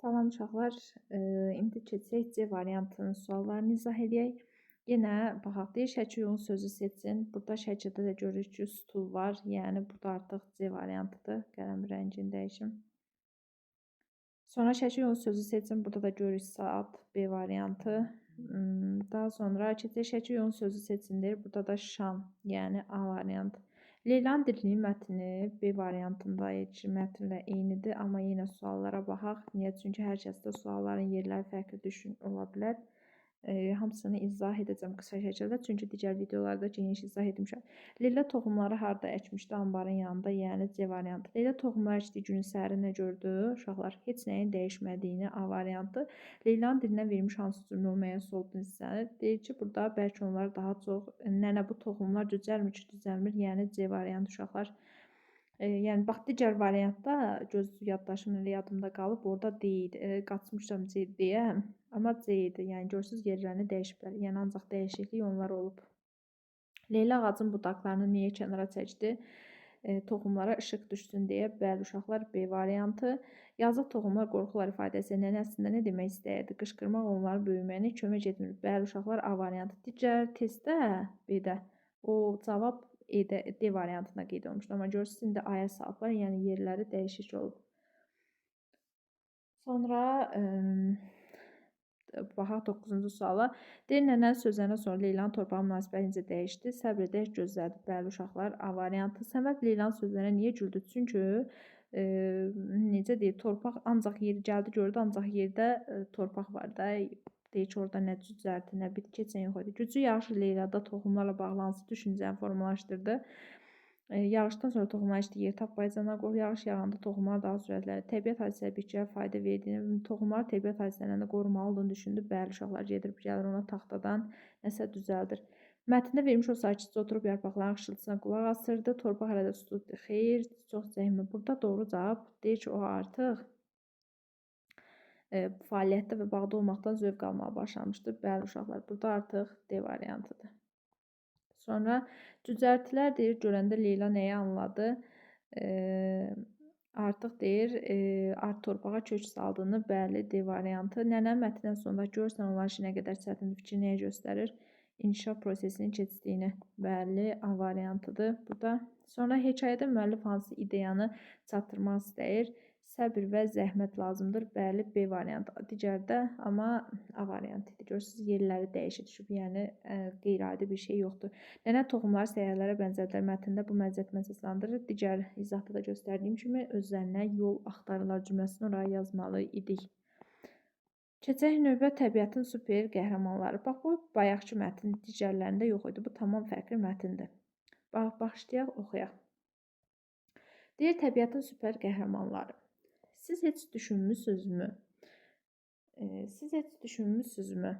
Salam uşaqlar. İndi keçək C variantının suallarını izah edək. Yenə baxaq deyir, şəkil yolun sözü seçin. Burada şəkildə də görürük ki, stul var. Yəni burada artıq C variantıdır. Qələm rəngini dəyişim. Sonra şəkil yolun sözü seçin. Burada da görürük saat B variantı. Daha sonra keçək şəkil yolun sözü seçindir. Burada da şam, yəni A variantı. Leylanın dilinin mətni B variantında mətnlə eynidir, amma yenə suallara baxaq. Niyə? Çünki hər kəsdə sualların yerləri fərqli ola bilər. Hamısını izah edəcəm qısa şəkildə, çünki digər videolarda geniş izah etmişəm. Leyla toxumları harda əkmişdi? Anbarın yanında, yəni C variantı. Leyla toxumları əkdiyi günün səhəri nə gördü? Uşaqlar, heç nəyin dəyişmədiyini A variantı. Leylanın dilinə verilmiş hansı cümlə müəyyən olduğunu istənir. Deyir ki, burada bəlkə onlar daha çox, nənə bu toxumlar cücərmir ki, düzəlmir, yəni C variantı uşaqlar. Yəni bax digər variantda göz yaddaşım ilə yadımda qalıb, orada D idi. Qaçmışam C deyə, amma C idi. Yəni görürsüz yerlərini dəyişiblər. Yəni ancaq dəyişiklik onlar olub. Leyla ağacın budaqlarını niyə kənara çəkdi? Toxumlara işıq düşsün deyə. Bəli uşaqlar, B variantı. Yazıq toxumlar qorxular ifadəsi nənəsində nə demək istəyirdi? Qışqırmaq onların böyüməyinə kömək etmir. Bəli uşaqlar, A variantı. Digər testdə B-də o cavab D variantına qeyd olmuşdu. Amma görürsünüz, indi A-ya salıblar, yəni yerləri dəyişik olub. Sonra baxaq 9-cu suala. Deyir, nənə sözlərindən sonra Leylanın torpağa münasibəti necə dəyişdi? Səbr edək, gözlədi. Bəli uşaqlar, A variantı. Səməd Leylanın sözlərinə niyə güldü? Çünki necə deyir, torpaq ancaq yeri gəldi, gördü, ancaq yerdə torpaq var da. Deyir ki, orada nə cücərdi, nə bitki heç yox idi. Güclü yağış Leylada toxumlarla bağlı hansı düşüncəni formalaşdırdı? Yağışdan sonra toxumlar işdə yer tapmayacağına qoru, yağış yağanda toxumlar daha sürətlə təbiət hadisələri bitkilər fayda verdiyini, toxumlar təbiət hadisələrindən qorumalı olduğunu düşündü. Bəli, uşaqlar gedir, gəlir ona taxtadan nəsə düzəldir. Mətndə verilmiş o sakitcə oturub yarpaqların xışıltısına qulaq asırdı. Torpaq hələ də tutur. Xeyr, çox zəhmli. Burada doğru cavab deyir ki, o artıq fəaliyyətdə və bağda olmaqdan zövq almağa başlamışdır. Bəli uşaqlar, burada artıq D variantıdır. Sonra cücərtilər deyir, görəndə Leyla nəyi anladı? Artıq deyir, art torpağa kök saldığını, bəli, D variantı. Nənə mətndən sonunda görürsən onlar işi nə qədər çətindir, fikri nəyə göstərir? İnkişaf prosesinin keçdiyini, bəli, A variantıdır burada. Sonra hekayədə müəllif hansı ideyanı çatdırmaq istəyir? Səbr və zəhmət lazımdır. Bəli, B variantı. Digərdə, amma A variantı idi. Görürsünüz, yerləri dəyişə düşüb, yəni qeyri-adi bir şey yoxdur. Nənə toxumları səyyarlara bənzədilər. Mətndə bu məziyyət məsələsindədir. Digər izahda da göstərdiyim kimi özlərinə yol axtarırlar cümləsini oraya yazmalı idik. Keçək növbə təbiətin super qəhrəmanları. Bax, bu bayaqki mətn digərlərində yox idi. Bu tamam fərqli mətndir. Başlayaq, oxuyaq. Deyir, təbiətin super qəhrəmanları. Siz heç düşünmüsünüzmü?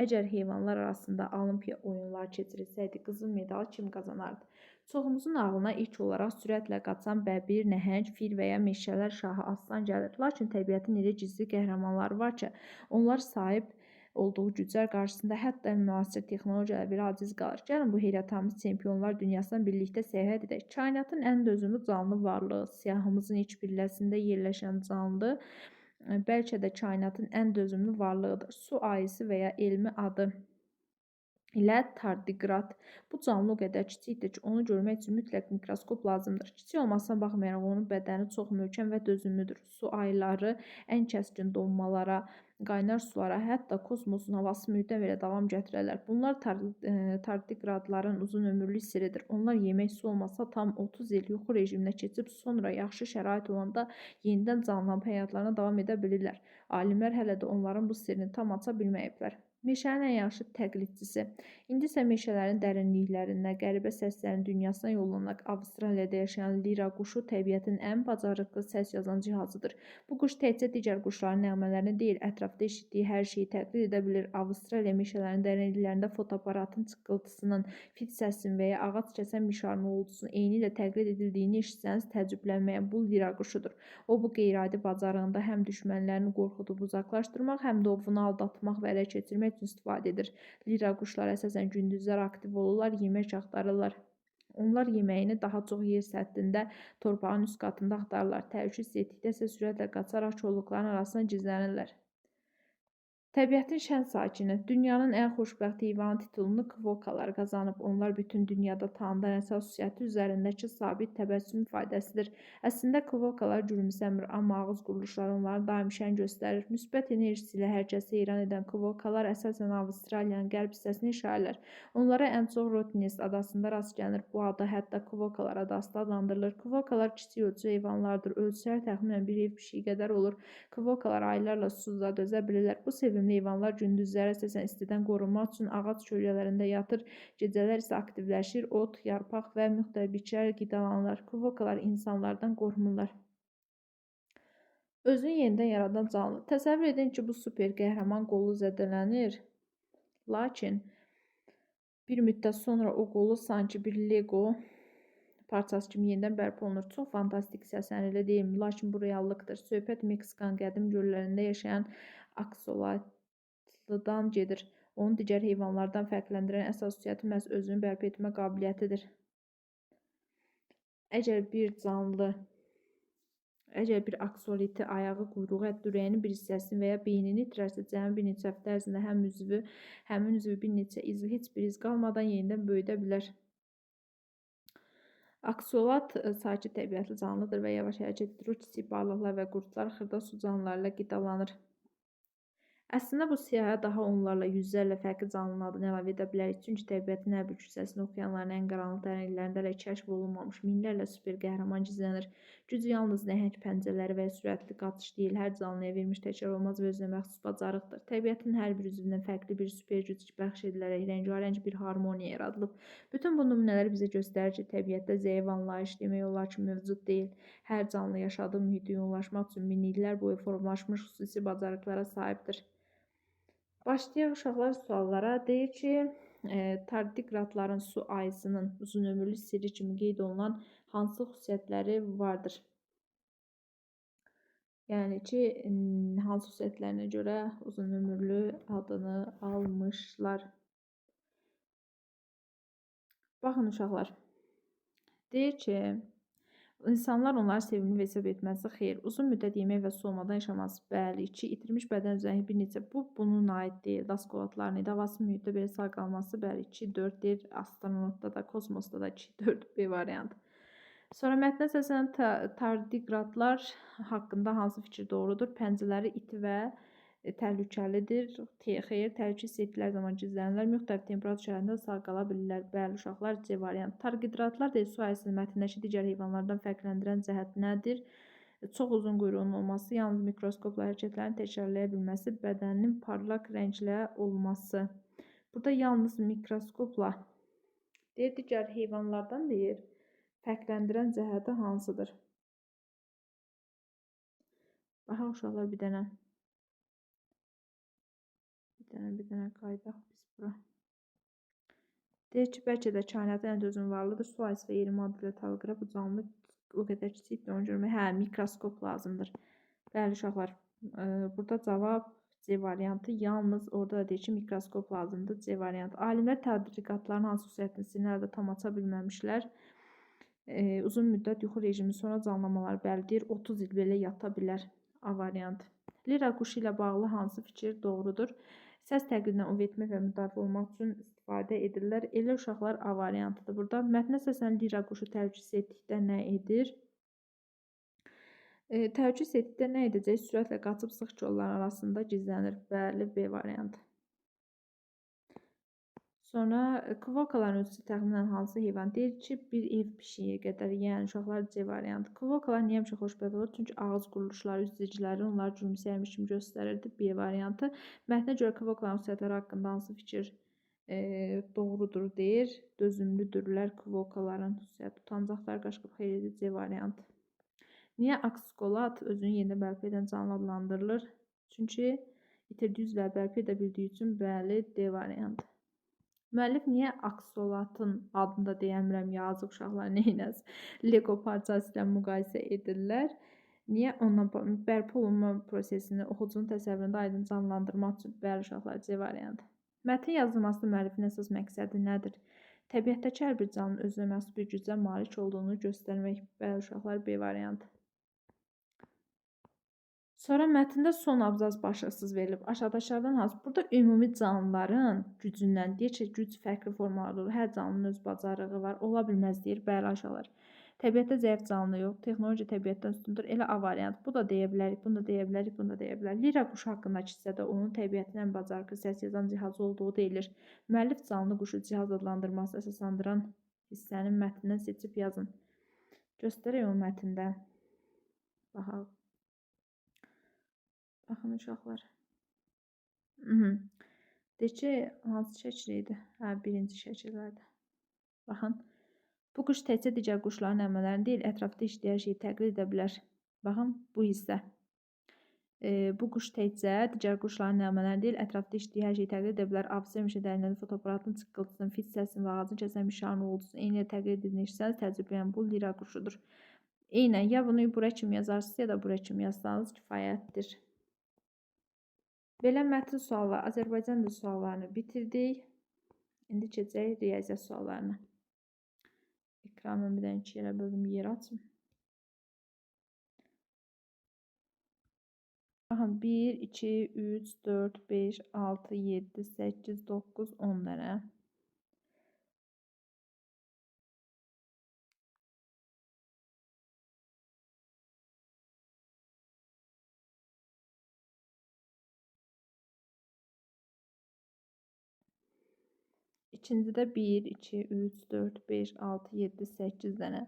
Əgər heyvanlar arasında olimpiya oyunlar keçirilsəydi, qızıl medalı kim qazanardı? Çoxumuzun ağlına ilk olaraq sürətlə qaçan bəbir, nəhəng, fil və ya meşələr şahı aslan gəlir. Lakin təbiətin elə gizli qəhrəmanları var ki, onlar sahib olduğu güclər qarşısında hətta müasir texnologiyalar belə aciz qalır. Gəlin bu heyrətamiz çempionlar dünyasından birlikdə səyahət edək. Kainatın ən dözümlü canlı varlığı, siyahımızın iç pilləsində yerləşən canlı, bəlkə də kainatın ən dözümlü varlığıdır. Su ayısı və ya elmi adı ilə tardiqrat. Bu canlı o qədər kiçikdir ki, onu görmək üçün mütləq mikroskop lazımdır. Kiçik olmasına baxmayaraq onun bədəni çox möhkəm və dözümlüdür. Su ayıları ən kəskin donmalara, qaynar sulara, hətta kosmosun havası mühitdən belə davam gətirərlər. Bunlar tardiqratların uzun ömürlü sirridir. Onlar yemək su olmasa tam 30 il yuxu rejiminə keçib, sonra yaxşı şərait olanda yenidən canlanıb həyatlarına davam edə bilirlər. Alimlər hələ də onların bu sirrini tam aça bilməyiblər. Meşənin ən yaxşı təqlidçisi. İndi isə meşələrin dərinliklərinə, qəribə səslərin dünyasına yollanan Avstraliyada yaşayan lira quşu təbiətin ən bacarıqlı səs yazan cihazıdır. Bu quş təkcə digər quşların nəğmələrini deyil, ətrafda eşitdiyi hər şeyi təqlid edə bilir. Avstraliya meşələrin dərinliklərində fotoaparatın çıqqıltısının, fit səsinin və ya ağac kəsən mişarın uğultusunun eyni ilə təqlid edildiyini eşitsəniz təəccüblənməyə bu lira quşudur. O bu qeyri-adi bacarığında həm düşmənlərini qorxudub uzaqlaşdırmaq, həm də ovunu aldatmaq və ələ keçirmək üçün istifadə edir. Lira quşlar əsasən gündüzlər aktiv olurlar, yemək axtarırlar. Onlar yeməyini daha çox yer səthində, torpağın üst qatında axtarırlar. Təhlükə hiss etdikdə isə sürətlə qaçaraq kolluqların arasına gizlənirlər. Təbiətin şən sakini, dünyanın ən xoşbəxt heyvanı titulunu kvokalar qazanıb. Onlar bütün dünyada tanınan əsas xüsusiyyəti üzərindəki sabit təbəssüm ifadəsidir. Əslində kvokalar gülümsəmir, amma ağız quruluşları onları daim şən göstərir. Müsbət enerjisi ilə hər kəsi heyran edən kvokalar əsasən Avstraliyanın qərb hissəsini yaşayırlar. Onlara ən çox Rottnest adasında rast gəlinir. Bu ada hətta kvokalar adası da adlandırılır. Kvokalar kiçik ölçü heyvanlardır. Ölçüləri təxminən bir ev pişiyi qədər olur. Kvokalar aylarla susuzluğa dözə bilirlər. Bu sevimli heyvanlar gündüzləri əsasən istidən qorunmaq üçün ağac kölgələrində yatır, gecələr isə aktivləşir, ot, yarpaq və müxtəlif bitkilər qidalanırlar. Kvokalar insanlardan qorxmurlar. Özünü yenidən yaradan canlı. Təsəvvür edin ki, bu super qəhrəman qolu zədələnir. Lakin bir müddət sonra o qolu sanki bir Lego parçası kimi yenidən bərpa olunur. Çox fantastik səslənirli deyilmi? Lakin bu reallıqdır. Söhbət Meksikanın qədim göllərində yaşayan aksolotludan gedir. Onu digər heyvanlardan fərqləndirən əsas xüsusiyyəti məhz özünü bərpa etmə qabiliyyətidir. Əgər bir aksoloti ayağı, quyruğu, hətta ürəyinin bir hissəsini və ya beynini itirərsə, cəmi bir neçə həftə ərzində həmin üzvü bir neçə iz, heç bir iz qalmadan yenidən böyüdə bilər. Aksolot sakit təbiətli canlıdır və yavaş hərəkət edir. O kiçik balıqlar və qurtlar, xırda su canlıları ilə qidalanır. Əslində bu siyahıya daha onlarla yüzlərlə fərqli canlının adını əlavə edə bilərik. Çünki təbiətin hər bir cüssəsini okeanların ən qaranlıq dərinliklərində hələ kəşf olunmamış minlərlə super qəhrəman gizlənir. Güc yalnız nəhəng pəncələri və ya sürətli qaçış deyil, hər canlıya vermiş təkrar olmaz və özünə məxsus bacarıqdır. Təbiətin hər bir üzvündən fərqli bir super güc bəxş edilərək rəngarəng bir harmoniya yaradılıb. Bütün bu nümunələr bizə göstərir ki, təbiətdə zəif anlayış demək olar ki, mövcud deyil. Hər canlı yaşadığı mühitə uyğunlaşmaq üçün minillər boyu formalaşmış xüsusi bacarıqlara sahibdir. Başlayaq uşaqlar suallara. Deyir ki, tardigratların su ayısının uzunömürlü sirri kimi qeyd olunan hansı xüsusiyyətləri vardır? Yəni ki, hansı xüsusiyyətlərinə görə uzunömürlü adını almışlar? Baxın uşaqlar. Deyir ki, İnsanlar onları sevimli hesab etməsi xeyr. Uzun müddət yemək və su olmadan yaşaması bəli. 2. İtirmiş bədən üzərində bir neçə bunun aid deyil. Daskolotların havası mühitdə belə sağ qalması bəli. 2. 4 deyir. Astronotda da, kosmosda da 2. 4 B variantı. Sonra mətnə əsasən tardigratlar haqqında hansı fikir doğrudur? Pəncələri iti və təhlükəlidir. Xeyr, təhlükə hiss etdikləri zaman gizlənirlər. Müxtəlif temperatur şəraitində sağ qala bilirlər. Bəli, uşaqlar C variantı. Tardigratlar deyil, su ayısının mətnindəki digər heyvanlardan fərqləndirən cəhət nədir? Çox uzun quyruğunun olması, yalnız mikroskopla hərəkətlərini təkrarlaya bilməsi, bədəninin parlaq rənglə olması. Burada yalnız mikroskopla deyir, digər heyvanlardan deyir, fərqləndirən cəhəti hansıdır? Baxaq uşaqlar bir dənə qaydaq biz bura. Deyir ki, bəlkə də kainatın ən dözüm varlıdır. Su ayısı və 20 adlı talqıra bu canlı o qədər kiçikdir, onu görmək. Hə, mikroskop lazımdır. Bəli uşaqlar, burada cavab C variantı. Yalnız orada da deyir ki, mikroskop lazımdır. C variantı. Alimlər tardigratların hansı xüsusiyyətini sinirlərdə tam aça bilməmişlər. Uzun müddət yuxu rejimi sonra canlamalar bəli deyir. 30 il belə yata bilər. A variantı. Lira quşu ilə bağlı hansı fikir doğrudur? Səs təqlidindən ov etmək və müdafiə olmaq üçün istifadə edirlər. Elə uşaqlar A variantıdır. Burada mətnə əsasən lira quşu təhlükəsiz etdikdə nə edir? Təhlükəsiz etdikdə nə edəcək? Sürətlə qaçıb sıx kolların arasında gizlənir. Bəli, B variantı. Sonra kvokaların ölçüsü təxminən hansı heyvan? Deyir ki, bir ev pişiyi qədər, yəni uşaqlar C variantı. Kvokalar niyə həmişə xoşbəxt olur? Çünki ağız quruluşları, üzdiciləri onları gülümsəyirmiş kimi göstərirdi. B variantı. Mətnə görə kvokaların xüsusiyyətləri haqqında hansı fikir doğrudur deyir. Dözümlüdürlər kvokaların xüsusiyyəti. Utancaqlar, qaşqıb xeyridir. C variantı. Niyə aksolot özünü yenidən bərpa edən canlı adlandırılır? Çünki itirdiyi üzvləri bərpa edə bildiyi üçün bəli, D variantı. Müəllif niyə aksolotun adını da deyəmirəm, yazıq uşaqlar neynəz? Lego parçası ilə müqayisə edirlər. Niyə onunla bərpa olunma prosesini oxucunun təsəvvüründə aydın canlandırmaq üçün bəli uşaqlar C variantı. Mətn yazılmasında müəllifin əsas məqsədi nədir? Təbiətdəki hər bir canlının özünə məxsus bir gücə malik olduğunu göstərmək. Bəli, uşaqlar, B variantı. Sonra mətndə son abzas başlıqsız verilib. Aşağıdakılardan hansı? Burada ümumi canlıların gücündən deyir ki, güc fərqli formalarda olur. Hər canlının öz bacarığı var. Ola bilməz deyir. Bəli, aşağılar. Təbiətdə zəif canlı yox. Texnologiya təbiətdən üstündür. Elə A variantı. Bu da deyə bilərik, bunu da deyə bilərik, bunu da deyə bilərik. Lira quşu haqqındakı hissədə onun təbiətin ən bacarıqlı səs yazan cihazı olduğu deyilir. Müəllif canlı quşu cihaz adlandırması əsaslandıran hissənin mətnindən seçib yazın. Göstərək o mətndə. Baxaq. Baxın uşaqlar. Deyir ki, hansı şəkil idi? Hə, birinci şəkillərdə. Baxın. Bu quş təkcə digər quşların nəmələrini deyil, ətrafda işləyən şeyi təqlid edə bilər. Baxın, bu hissə. Bu quş təkcə digər quşların nəmələrini deyil, ətrafda işləyən hər şeyi təqlid edə bilər. Avcı həmişə dərinlədə fotoaparatın çıqqıltısını, fit səsini və ağacın kəsən bir şarın uğultusunu eyni ilə təqlid edilmişsəniz, təcrübələn bu lira quşudur. Eynən, ya bunu bura kimi yazarsınız, ya da bura kimi yazsanız kifayətdir. Belə mətn sualları, Azərbaycan dili suallarını bitirdik. İndi keçək riyaziyyat suallarına. Ekranı bir dənə 2 yerə böldüm, yer açım. Baxın, 1, 2, 3, 4, 5, 6, 7, 8, 9, 10 dənə. İkincidə 1, 2, 3, 4, 5, 6, 7, 8 dənə.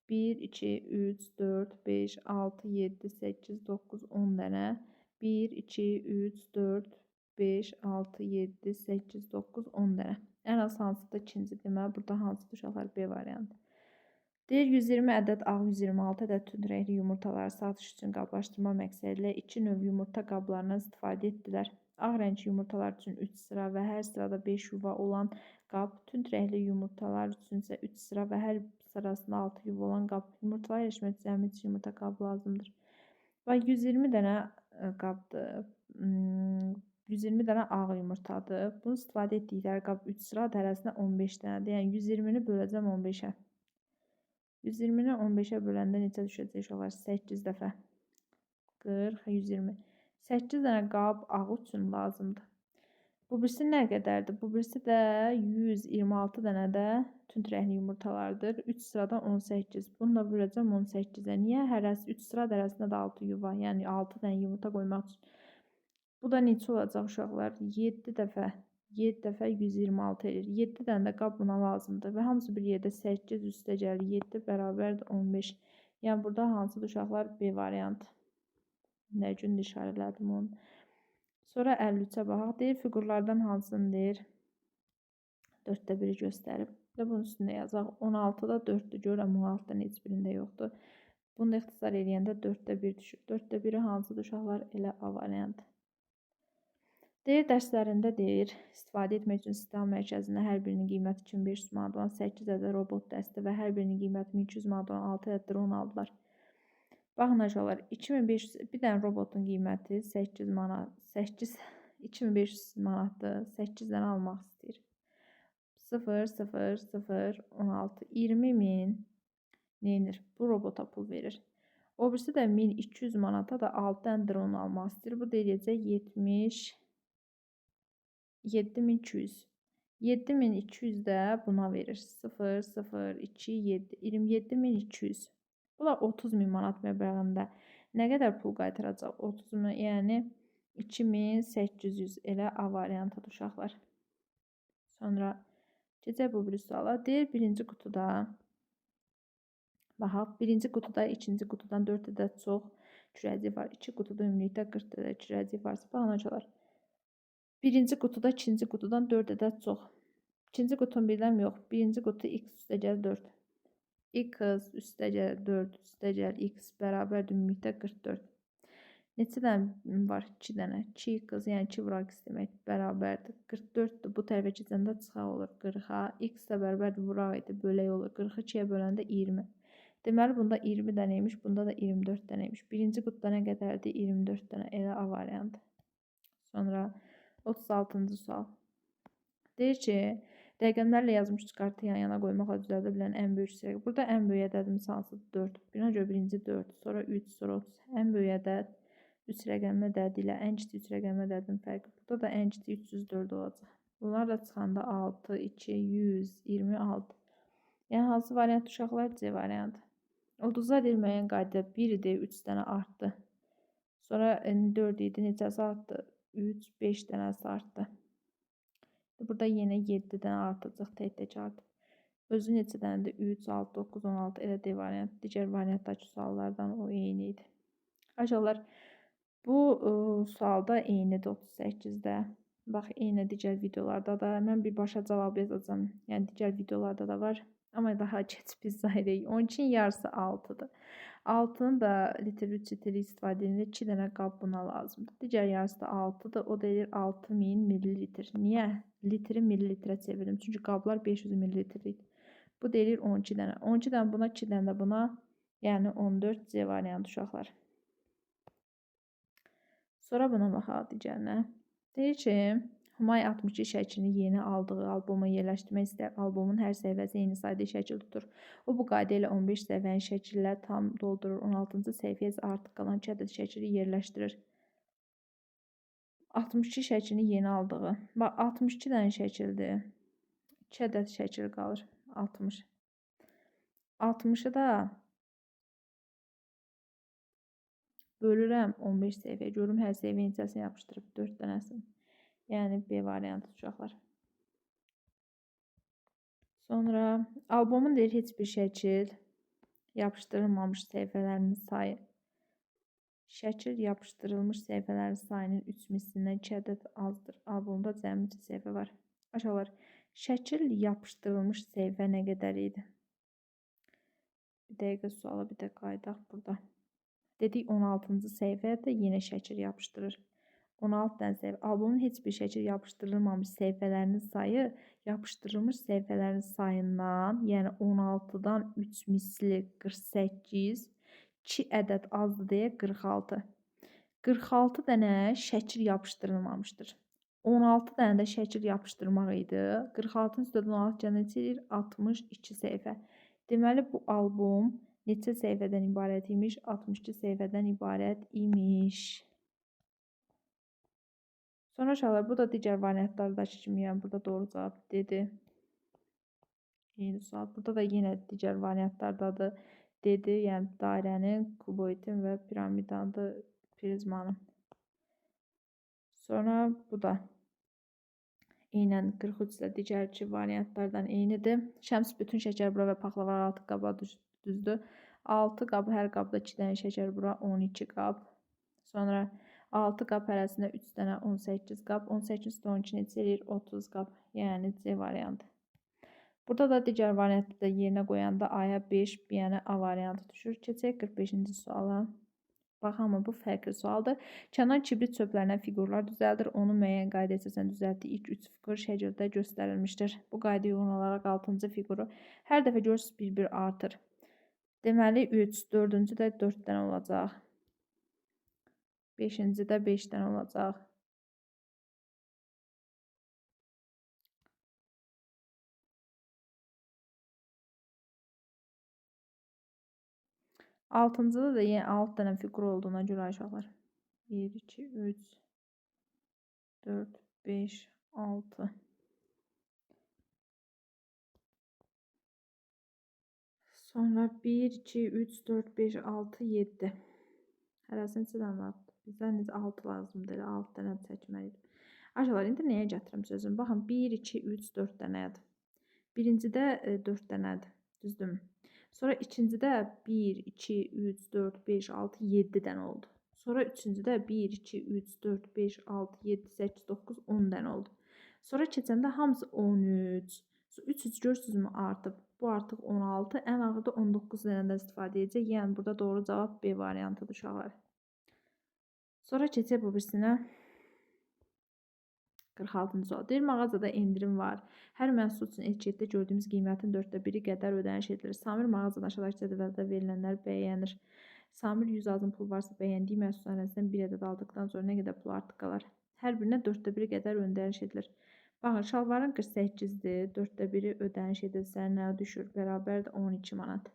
1, 2, 3, 4, 5, 6, 7, 8, 9, 10 dənə. 1, 2, 3, 4, 5, 6, 7, 8, 9, 10 dənə. Ən az hansıdır? İkinci deməli, burada hansıdır uşaqlar? B variantı. Deyir 120 ədəd ağ, 126 ədəd tünd rəngli yumurtaları satış üçün qablaşdırma məqsədilə 2 növ yumurta qablarından istifadə etdilər. Ağ rəngli yumurtalar üçün 3 sıra və hər sırada 5 yuva olan qab, tünd rəngli yumurtalar üçün isə 3 sıra və hər sırasında 6 yuva olan qab. Yumurtalar yerləşmək üçün cəmi 3 yumurta qabı lazımdır. Və 120 dənə qabdır. 120 dənə ağ yumurtadır. Bunu istifadə etdikləri qab 3 sıra hərəsinə 15 dənədir. Yəni 120-ni böləcəm 15-ə. 120-ni 15-ə böləndə neçə düşəcək uşaqlar? 8 dəfə. 40, 120. 8 dənə qab ağ üçün lazımdır. Bu birisi nə qədərdir? Bu birisi də 126 dənə də tünd rəngli yumurtalardır. 3 sıradan 18. Bunu da böləcəm 18-ə. Niyə? Hərəsi 3 sıra hərəsində də 6 yuva. Yəni 6 dənə yumurta qoymaq üçün. Bu da neçə olacaq uşaqlar? 7 dəfə. 7 dəfə 126 edir. 7 dənə də qab buna lazımdır. Və hamısı bir yerdə 8 üstə gəlir. 7 bərabərdir 15. Yəni burada hansıdır uşaqlar? B variantı. Nə gün işarələdim onu. Sonra 53-ə baxaq. Deyir, fiqurlardan hansını deyir? 4də 1-i göstərib. Və bunun üstündə yazaq. 16-da 4-dür. Görürəm, 16-dan heç birində yoxdur. Bunu da ixtisar eləyəndə 4də 1 düşür. 4də 1-i hansıdır uşaqlar? Elə A variantı. Deyir, dərslərində deyir, istifadə etmək üçün sistem mərkəzində hər birinin qiyməti 2500 manat olan 8 ədəd robot dəsti və hər birinin qiyməti 1200 manat olan 6 ədəd dron aldılar. Baxın aşağılar, 2500 bir dənə robotun qiyməti 8 manat, 2500 manatdır, 8 dənə almaq istəyir. 0, 0, 0, 16, 20.000 neyinir? Bu robota pul verir. O birisi də 1200 manata da 6 dənə dron almaq istəyir. Bu deyəcək 7200. 7200 də buna verir. 0, 0, 2, 7, 27200. Bunlar 30.000 manat məbləğində. Nə qədər pul qaytaracaq? 30.000, yəni 2800 elə A variantıdır uşaqlar. Sonra keçək bu bir suala. Deyir, birinci qutuda baxaq, birinci qutuda ikinci qutudan 4 ədəd çox kürəcik var. 2 qutuda ümumilikdə 40 ədəd kürəcik varsa, baxın aşağılar. Birinci qutuda ikinci qutudan 4 ədəd çox. İkinci qutun birdən yox. Birinci qutu x üstə gəl 4. X üstə gəl 4 üstə gəl x bərabərdir ümumilikdə 44. Neçə dənə var? 2 dənə. 2x, yəni 2 vuraq x demək bərabərdir. 44-dür. Bu tərəfə keçəndə çıxaq olur 40-a. X də bərabərdir vuraq idi. Bölək olur. 40-ı 2-yə böləndə 20. Deməli, bunda 20 dənəymiş. Bunda da 24 dənəymiş. Birinci qutuda nə qədərdir? 24 dənə. Elə A variantı. Sonra 36-cı sual. Deyir ki, Rəqəmlərlə yazmış kartı yan-yana qoymaqla düzəldə bilən ən böyük rəqəm. Burada ən böyük ədədimiz hansıdır? 4. Buna görə birinci 4, sonra 3, sonra 30. Ən böyük ədəd 3 rəqəmi ədədi ilə ən kiçik 3 rəqəmi ədədin fərqi. Burada da ən kiçik 304 olacaq. Bunlar da çıxanda 6, 2, 126. Yəni hansı variant uşaqlar? C variantı. Ulduzlar deyil müəyyən qaydada 1 idi, 3 dənə artdı. Sonra 4 idi, neçəsi artdı? 3, 5 dənəsi artdı. Burada yenə 7 dənə artacaq tək-tək artıb. Özü neçə dənədir? 3, 6, 9, 16 elə D variantı. Digər variantdakı suallardan o eyni idi. Aşağılar bu sualda eynidir 38-də. Bax, eyni digər videolarda da. Mən birbaşa cavab yazacağam. Yəni digər videolarda da var. Amma daha keçib biz zahirəyik. 12-nin yarısı 6-dır. 6-nın da litr 3 litr istifadə edilir. 2 dənə qab buna lazımdır. Digər yarısı da 6-dır. O da deyir 6000 millilitr. Niyə? Litri millilitrə çevirdim. Çünki qablar 500 millilitr idi. Bu deyilir 12 dənə. 12 dənə buna, 2 dənə də buna. Yəni 14 C variantı uşaqlar. Sonra buna baxaq digərinə. Deyir ki, Humay 62 şəklini yeni aldığı alboma yerləşdirmək istəyir. Albomun hər səhifəsi eyni sayda şəkil tutur. O bu qayda ilə 15 səhifəni şəkillə tam doldurur. 16-cı səhifəyə isə artıq qalan 2 ədəd şəkili yerləşdirir. 62 şəklini yeni aldığı. Bax, 62 dənə şəkildir. 2 ədəd şəkil qalır. 60. 60-ı da bölürəm 15 səhifəyə. Görüm hər səhifə neçəsini yapışdırıb. 4 dənəsini. Yəni B variantı uşaqlar. Sonra albomun deyir heç bir şəkil yapışdırılmamış səhifələrinin sayı. Şəkil yapışdırılmış səhifələrin sayının 3 mislindən 2 ədəd azdır. Albomda cəmi 2 səhifə var. Aşağılar. Şəkil yapışdırılmış səhifə nə qədər idi? Bir dəqiqə suala bir də qaydaq burada. Dedik 16-cı səhifəyə də yenə şəkil yapışdırır. 16 dənə səhifə. Albomun heç bir şəkil yapışdırılmamış səhifələrinin sayı yapışdırılmış səhifələrin sayından, yəni 16-dan 3 misli 48, 2 ədəd azdır deyə 46. 46 dənə şəkil yapışdırılmamışdır. 16 dənə də şəkil yapışdırmaq idi. 46-nın üstədən 16 gələn neçə edir? 62 səhifə. Deməli, bu albom neçə səhifədən ibarət imiş? 62 səhifədən ibarət imiş. Sonra uşaqlar, bu da digər variantlardakı kimi, yəni burada doğru cavab dedi. Eyni sual. Burada da yenə digər variantlardadır. Dedi, yəni dairənin, kuboidin və piramidanın, prizmanın. Sonra bu da eynən 43 ilə digərki variantlardan eynidir. Şəms bütün şəkər bura və paxlava 6 qaba düzdür. 6 qab, hər qabda 2 dənə şəkər bura 12 qab. Sonra 6 qab hərəsində 3 dənə 18 qab. 18 üstə 12 neçə eləyir? 30 qab. Yəni C variantı. Burada da digər variantı da yerinə qoyanda A-ya 5, B-yə A variantı düşür. Keçək 45-ci suala. Bax, amma bu fərqli sualdır. Kənar kibrit çöplərindən fiqurlar düzəldir. Onu müəyyən qayda əsasən düzəltdiyi ilk 3 fiqur şəkildə göstərilmişdir. Bu qayda uyğun olaraq 6-cı fiquru hər dəfə görürsünüz bir-bir artır. Deməli 3, 4-cü də 4 dənə olacaq. 5-ci də 5 dənə olacaq. 6-cıda da yenə 6 dənə fiqur olduğuna görə aşağılar. 1, 2, 3, 4, 5, 6. Sonra 1, 2, 3, 4, 5, 6, 7. Hərəsində neçə dənə var? Bizdən 6 lazımdır. 6 dənə çəkməliydim. Aşağılar, indi nəyə gətirim sözüm? Baxın, 1, 2, 3, 4 dənədir. Birincidə 4 dənədir. Düzdürmü? Sonra ikincidə 1, 2, 3, 4, 5, 6, 7 dənə oldu. Sonra üçüncüdə 1, 2, 3, 4, 5, 6, 7, 8, 9, 10 dənə oldu. Sonra keçəndə hamısı 13. 3 görürsünüzmü artıb? Bu artıq 16. Ən ağırda 19 dənədən istifadə edəcək. Yəni burada doğru cavab B variantıdır uşaqlar. Sonra keçək bu birisinə. 46-cı sual. Deyir, mağazada endirim var. Hər məhsul üçün etiketdə gördüyümüz qiymətin 4/1-i qədər ödəniş edilir. Samir mağazadan aşağıdakı cədvəldə verilənləri bəyənir. Samir 100 azın pul varsa bəyəndiyi məhsul arasından bir ədəd aldıqdan sonra nə qədər pul artıq qalar? Hər birinə 4/1 qədər ödəniş edilir. Baxın, şalvarın 48-dir. 4də biri ödəniş edilsə nə düşür? Bərabərdir 12 manat.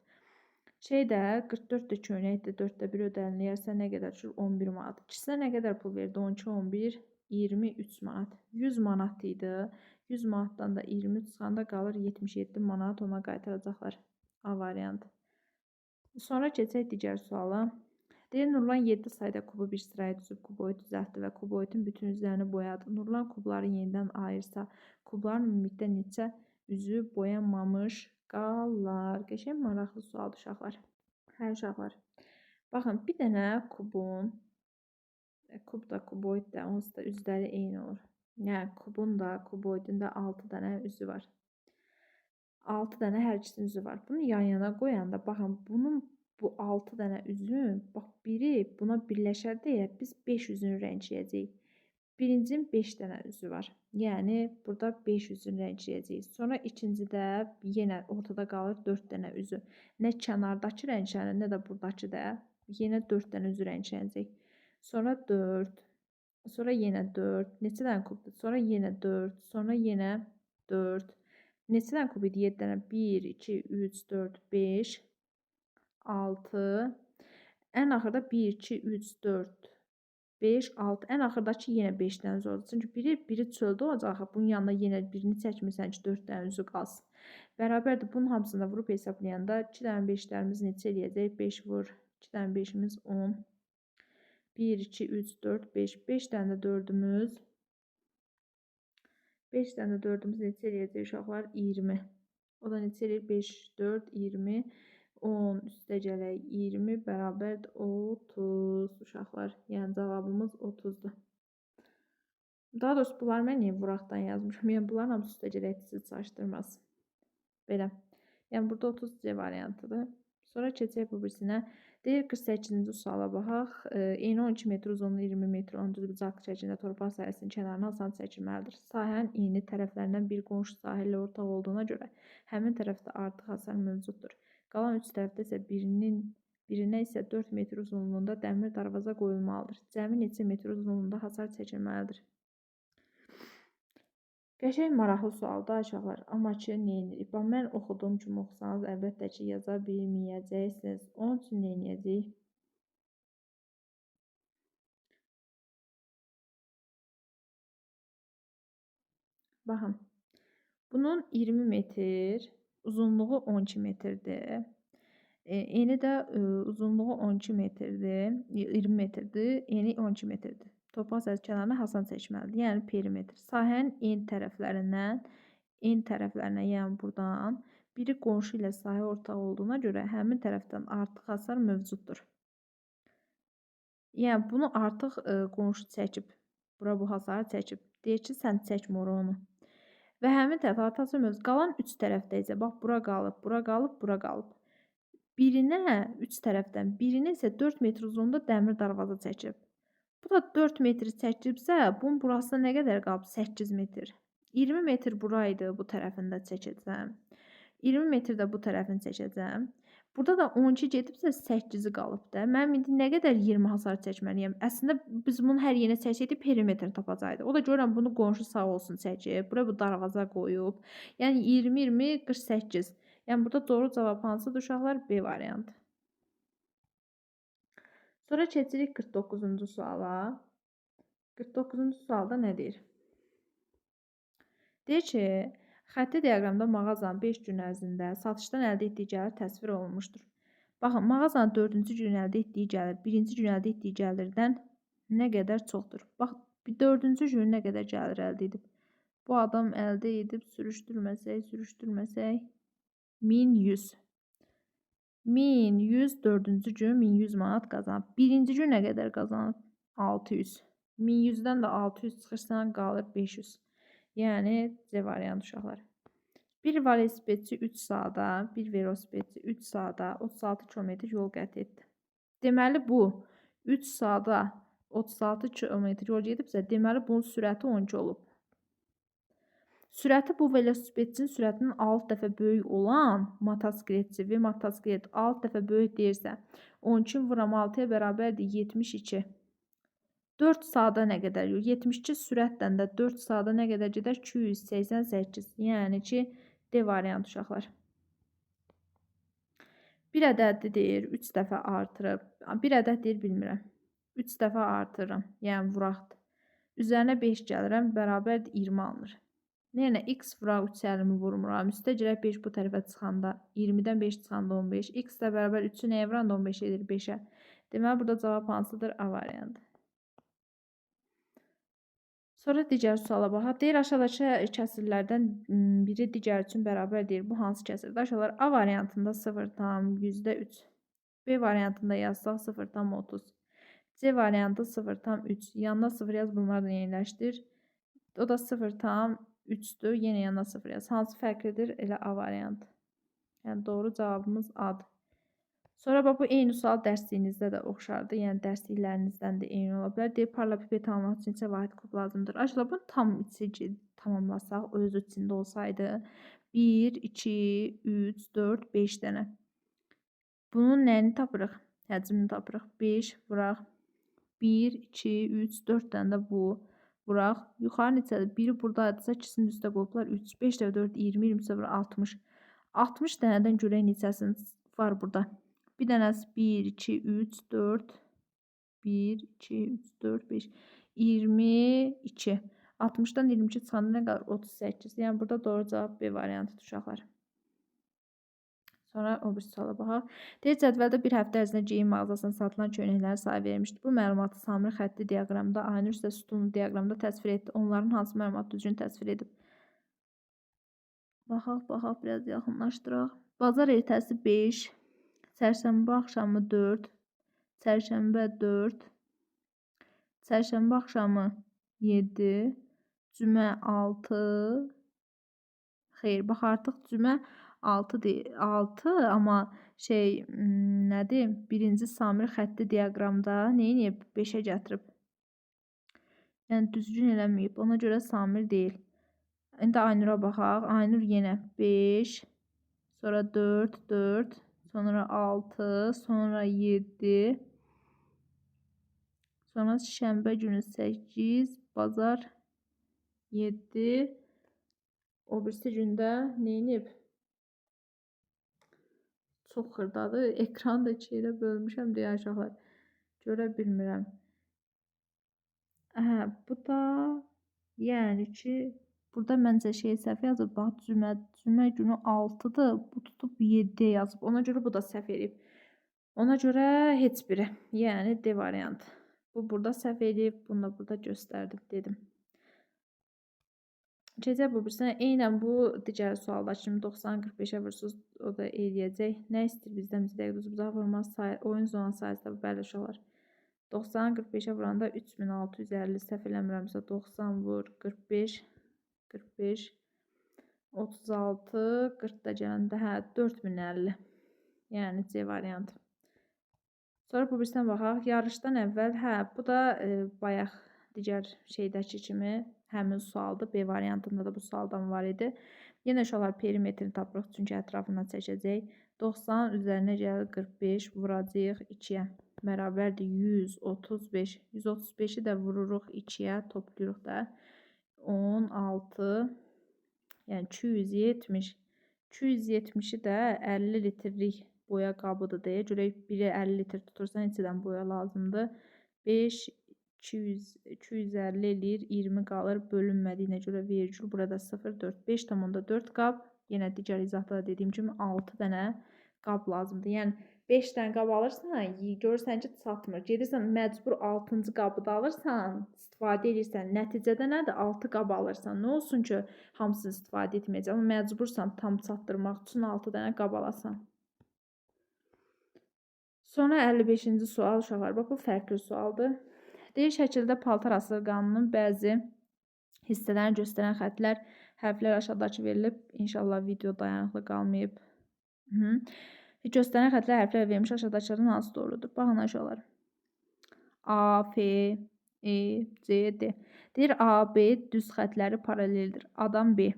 Şeydə 44-də köynəkdir. 4də biri ödənilirsə nə qədər düşür? 11 manat. İkisinə nə qədər pul verdi? 12, 11, 23 manat. 100 manat idi. 100 manatdan da 23 çıxanda qalır 77 manat. Ona qaytaracaqlar. A variantı. Sonra keçək digər suala. Deyir, Nurlan 7 sayda kubu bir sıraya düzüb, kuboid düzəltdi və kuboidin bütün üzlərini boyadı. Nurlan kubları yenidən ayırsa, kubların ümumilikdə neçə üzü boyanmamış qalar? Qəşəng maraqlı sualdır uşaqlar. Hə uşaqlar. Baxın, bir dənə kubun, kub da kuboid də onsuz da üzləri eyni olur. Yəni kubun da, kuboidin də 6 dənə üzü var. 6 dənə hər ikisinin üzü var. Bunu yan-yana qoyanda baxın, bunun bu 6 dənə üzün, bax biri buna birləşər deyə biz 5 üzünü rəngləyəcəyik. Birincinin 5 dənə üzü var. Yəni burada 5 üzünü rəngləyəcəyik. Sonra ikincidə yenə ortada qalır 4 dənə üzü. Nə kənardakı rənglənir, nə də buradakı da. Yenə 4 dənə üzü rənglənəcək. Sonra 4. Sonra yenə 4. Neçə dənə kubdur? Sonra yenə 4. Sonra yenə 4. Neçə dənə kub idi? 7 dənə. 1, 2, 3, 4, 5, 6. Ən axırda 1, 2, 3, 4, 5, 6. Ən axırdakı yenə 5 dənə üzü olacaq. Çünki biri çöldə olacaq. Bunun yanına yenə birini çəkmirsən ki, 4 dənə üzü qalsın. Bərabərdir. Bunun hamısını da vurub hesablayanda 2 dənə 5'lərimiz neçə eləyəcək? 5 vur. 2 dənə 5'imiz 10. 1, 2, 3, 4, 5. 5 dənə də 4'ümüz. 5 dənə 4'ümüz neçə eləyəcək uşaqlar? 20. O da neçə eləyir? 5, 4, 20. 10 üstə gələk 20 bərabərdir 30 uşaqlar. Yəni cavabımız 30'dur. Daha doğrusu bunları mən niyə vuraqdan yazmışam? Yəni bunların hamısı üstə gələk sizi çaşdırmaz. Belə. Yəni burada 30 C variantıdır. Sonra keçək bu birisinə. Deyir 48-ci suala baxaq. Eni 12 metr, uzunluğu 20 metr olan düz bucaq şəklində torpaq sahəsinin kənarına asan çəkilməlidir. Sahənin eni tərəflərindən bir qonşu sahə ilə ortaq olduğuna görə həmin tərəfdə artıq hasar mövcuddur. Qalan 3 tərəfdə isə birinə isə 4 metr uzunluğunda dəmir darvaza qoyulmalıdır. Cəmi neçə metr uzunluğunda hasar çəkilməlidir? Qəşəng maraqlı sualdır uşaqlar. Amma ki, neyinirik? Bax, mən oxuduğum kimi oxusanız, əlbəttə ki, yaza bilməyəcəksiniz. Onun üçün neyniyəcəyik? Baxın, bunun 20 metr, uzunluğu 12 metrdir. Eni də uzunluğu 12 metrdir, 20 metrdir, eni 12 metrdir. Torpaq sahəsi kənarına hasan çəkməlidir. Yəni perimetr. Sahənin en tərəflərinə, yəni buradan biri qonşu ilə sahə ortaq olduğuna görə həmin tərəfdən artıq hasar mövcuddur. Yəni bunu artıq qonşu çəkib. Bura bu hasarı çəkib. Deyir ki, sən çəkmə onu. Və həmin tərəf artıq hasar mövcud. Qalan 3 tərəfdə isə bax bura qalıb, bura qalıb, bura qalıb. Birinə 3 tərəfdən, birinə isə 4 metr uzunluğunda dəmir darvaza çəkib. Bu da 4 metr çəkibsə, bunun burasına nə qədər qalıb? 8 metr. 20 metr buraydı, bu tərəfində çəkəcəm. 20 metr də bu tərəfini çəkəcəm. Burada da 12 gedibsə 8-i qalıb da. Mənim indi nə qədər 20 hasar çəkməliyəm? Əslində biz bunu hər yenə çəksəydik perimetr tapacaqdıq. O da görürəm bunu qonşu sağ olsun çəkib. Buraya bu darvaza qoyub. Yəni 20, 20, 48. Yəni burada doğru cavab hansıdır uşaqlar? B variantı. Sonra keçirik 49-cu suala. 49-cu sualda nə deyir? Deyir ki, xətti diaqramda mağazanın 5 gün ərzində satışdan əldə etdiyi gəlir təsvir olunmuşdur. Baxın, mağazanın 4-cü gün əldə etdiyi gəlir 1-ci gün əldə etdiyi gəlirdən nə qədər çoxdur? Bax, 4-cü gün nə qədər gəlir əldə edib? Bu adam əldə edib sürüşdürməsək 1100. 1100 4-cü gün 1100 manat qazanıb. 1-ci gün nə qədər qazanıb? 600. 1100-dən də 600 çıxırsan qalır 500. Yəni C variantı uşaqlar. Bir velosipedçi 3 saata, bir velosipedçi 3 saata 36 km yol qət etdi. Deməli bu 3 saata 36 km yol gedibsə, deməli bunun sürəti 12 olub. Sürəti bu velosipedçinin sürətinin 6 dəfə böyük olan motosikletçi və motosiklet 6 dəfə böyük deyirsə, 12 vuram 6-ya bərabərdir 72. 4 saata nə qədər? 72 sürətlə də 4 saata nə qədər gedər? 288. Yəni ki, D variantı uşaqlar. Bir ədəddir deyir, 3 dəfə artırıb. Bir ədəd deyir, bilmirəm. 3 dəfə artırıram, yəni vuraqdır. Üzərinə 5 gəlirəm, bərabərdir 20 alınır. Yəni x vuraq 3 əlimi vurmuram. Üstə girək 5 bu tərəfə çıxanda 20-dən 5 çıxanda 15. X də bərabər 3-ü nəyə vuranda 15 edir 5-ə. Deməli burada cavab hansıdır? A variantı. Sonra digər suala baxaq. Deyir, aşağıdakı kəsirlərdən biri digər üçün bərabər deyir. Bu hansı kəsirdir? Aşağılar A variantında 0,3. B variantında yazsaq 0,30. C variantı 0,3. Yanına 0 yaz, bunlarla yeniləşdir. O da 0,3'dür. Yenə yanına 0 yaz. Hansı fərqlidir? Elə A variantı. Yəni doğru cavabımız A'dır. Sonra bax, bu eyni sual dərsliyinizdə də oxşardır. Yəni dərsliklərinizdən də eyni ola bilər. Deyir, paralelipiped tanımlamaq üçün isə vahid kub lazımdır. Acaba bunu tam içi tamamlasaq, öz içində olsaydı 1, 2, 3, 4, 5 dənə. Bunun nəyini tapırıq? Həcmini tapırıq. 5 vuraq. 1, 2, 3, 4 dənə də bu. Vuraq. Yuxarı neçədir? Biri buradadırsa, ikisini üstə qoyublar. 3, 5 də 4, 20, 20 vuraq 60. 60 dənədən görək neçəsini var burada. Bir dənəsi 1, 2, 3, 4, 1, 2, 3, 4, 5, 22. 60-dan 22 çıxanda nə qalır? 38. Yəni burada doğru cavab B variantıdır uşaqlar. Sonra o bir suala baxaq. Deyir, cədvəldə bir həftə ərzində geyim mağazasında satılan köynəklərin sayı verilmişdir. Bu məlumatı Samir xətti diaqramda, Aynur isə sütunlu diaqramda təsvir etdi. Onların hansı məlumatı düzgün təsvir edib? Baxaq, biraz yaxınlaşdıraq. Bazar ertəsi 5, çərşənbə axşamı 4, çərşənbə 4, çərşənbə axşamı 7, cümə 6. Xeyr, bax artıq cümə 6 deyil. 6, amma nədir? Birinci Samir xətti diaqramda neyinib? 5-ə gətirib. Yəni düzgün eləməyib. Ona görə Samir deyil. İndi Aynur'a baxaq. Aynur yenə 5, sonra 4, 4, sonra 6, sonra 7, sonra şənbə günü 8, bazar 7, o birisi gündə neyinib? Çox xırdadır. Ekranı da 2 ilə bölmüşəm deyə aşağılar. Görə bilmirəm. Hə, bu da yəni ki, burada məncə səhv yazıb. Bax, cümə günü 6-dır. Bu tutub 7 yazıb. Ona görə bu da səhv edib. Ona görə heç biri. Yəni D variantı. Bu burada səhv edib. Bunu da burada göstərdim dedim. Keçək bu birisinə. Eynən bu digər sualda kimi 90-45-ə vursunuz. O da eləyəcək. Nə istəyir bizdən? Bizdə uzağa vurmaz oyun zonası sayısı da bəli uşaqlar. 90-45-ə vuranda 3650, səhv eləmirəmsə 90 vur 45, 45, 36, 40 da gələndə 4050. Yəni C variantı. Sonra bu birisindən baxaq. Yarışdan əvvəl, bu da bayaq digər şeydəki kimi həmin sualdır. B variantında da bu sualdan var idi. Yenə uşaqlar perimetrini tapırıq, çünki ətrafından çəkəcək. 90 üzərinə gəlir 45, vuracağıq 2-yə. Bərabərdir 135. 135-i də vururuq 2-yə, toplayırıq da. 16, yəni 270. 270-i də 50 litrlik boya qabıdır deyə. Görək, biri 50 litr tutursa neçədən boya lazımdır? 5, 250 eləyir, 20 qalır. Bölünmədiyinə görə vergül. Burada 0, 4, 5,4 qab. Yenə digər izahda da dediyim kimi 6 dənə qab lazımdır. Yəni 5 dənə qab alırsan, görürsən ki, çatmır. Gedirsən, məcbur 6-cı qabı da alırsan, istifadə edirsən. Nəticədə nədir? 6 qab alırsan. Nə olsun ki, hamısını istifadə etməyəcək. Amma məcbursan tam çatdırmaq üçün 6 dənə qab alasan. Sonra 55-ci sual uşaqlar. Bax, bu fərqli sualdır. Deyir, şəkildə paltar asırqanının bəzi hissələrini göstərən xətlər, hərflər aşağıdakı verilib. İnşallah video dayanıqlı qalmayıb. Göstərən xətlər hərflər verilmiş, aşağıdakılardan hansı doğrudur? Baxın aşağılar. A, F, E, C, D. Deyir, A, B düz xətləri paraleldir. Adam B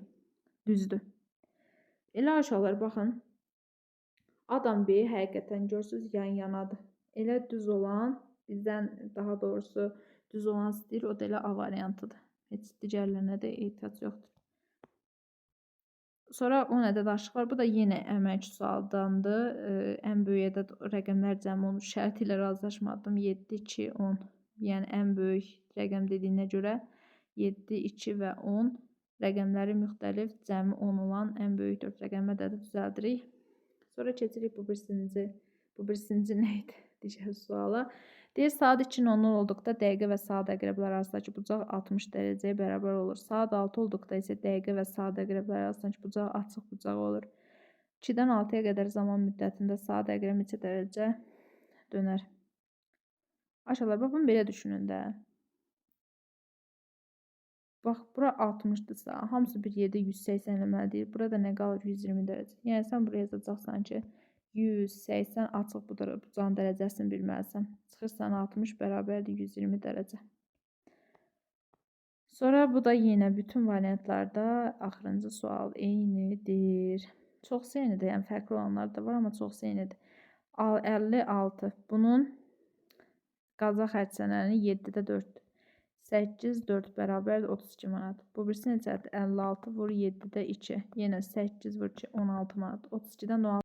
düzdür. Elə aşağılar baxın. Adam B həqiqətən görürsünüz yan-yanadır. Elə düz olan, bizdən daha doğrusu düz olan istəyir, o da elə A variantıdır. Heç digərlərinə də ehtiyac yoxdur. Sonra 10 ədəd aşıq var. Bu da yenə əmək sualdandır. Ən böyük ədəd rəqəmlər cəmi olmuş. Şərti ilə razılaşmadım. 7, 2, 10. Yəni ən böyük rəqəm dediyinə görə 7, 2 və 10 rəqəmləri müxtəlif cəmi 10 olan ən böyük 4 rəqəmli ədədi düzəldirik. Sonra keçirik bu birsinci nə idi? Digər suala. Deyir, saat 2-nin 10 olduqda dəqiqə və saat əqrəblər arasındakı bucaq 60 dərəcəyə bərabər olur. Saat 6 olduqda isə dəqiqə və saat əqrəblər arasındakı bucaq açıq bucaq olur. 2-dən 6-ya qədər zaman müddətində saat əqrəb neçə dərəcə dönər? Aşağılar, bax, bunu belə düşünün də. Bax, bura 60-dırsa, hamısı bir yerdə 180 eləməlidir. Burada nə qalır? 120 dərəcə. Yəni, sən buraya yazacaqsan ki, 180 açıq bucağın dərəcəsini bilməlisən. Çıxırsan 60 bərabərdir 120 dərəcə. Sonra bu da yenə bütün variantlarda axırıncı sual eynidir. Çoxsu eynidir, yəni fərqli olanlar da var, amma çoxsu eynidir. 56. Bunun qaza xərclənəni 7-də 4. 8, 4 bərabərdir 32 manat. Bu birisi necədir? 56 vur 7-də 2. Yenə 8 vur 2, 16 manat. 32-dən